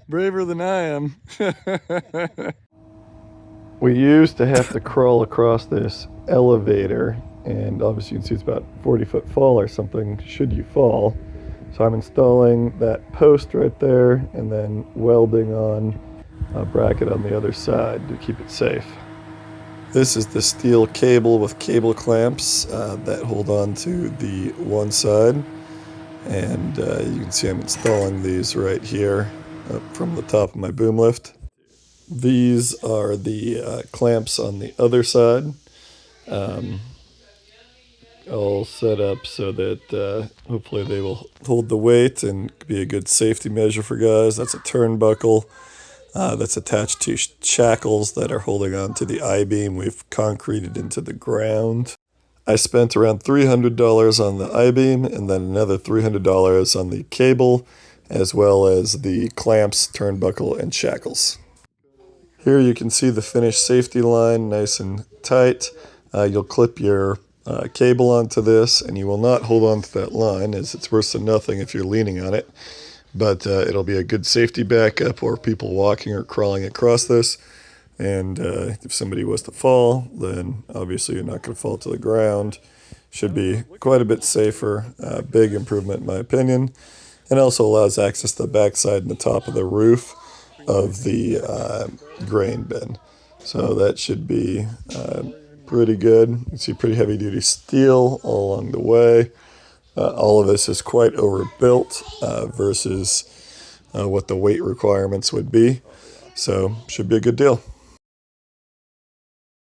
Braver than I am. We used to have to crawl across this elevator, and obviously you can see it's about 40-foot fall or something should you fall. So I'm installing that post right there and then welding on a bracket on the other side to keep it safe. This is the steel cable with cable clamps that hold on to the one side, and you can see I'm installing these right here up from the top of my boom lift. These are the clamps on the other side, all set up so that hopefully they will hold the weight and be a good safety measure for guys. That's a turnbuckle that's attached to shackles that are holding on to the I-beam we've concreted into the ground. I spent around $300 on the I-beam and then another $300 on the cable, as well as the clamps, turnbuckle, and shackles. Here you can see the finished safety line, nice and tight. You'll clip your cable onto this, and you will not hold on to that line, as it's worse than nothing if you're leaning on it. But it'll be a good safety backup or people walking or crawling across this. And if somebody was to fall, then obviously you're not going to fall to the ground. Should be quite a bit safer. Big improvement in my opinion. And also allows access to the backside and the top of the roof of the grain bin. So that should be pretty good. You can see pretty heavy duty steel all along the way. All of this is quite overbuilt versus what the weight requirements would be. So should be a good deal.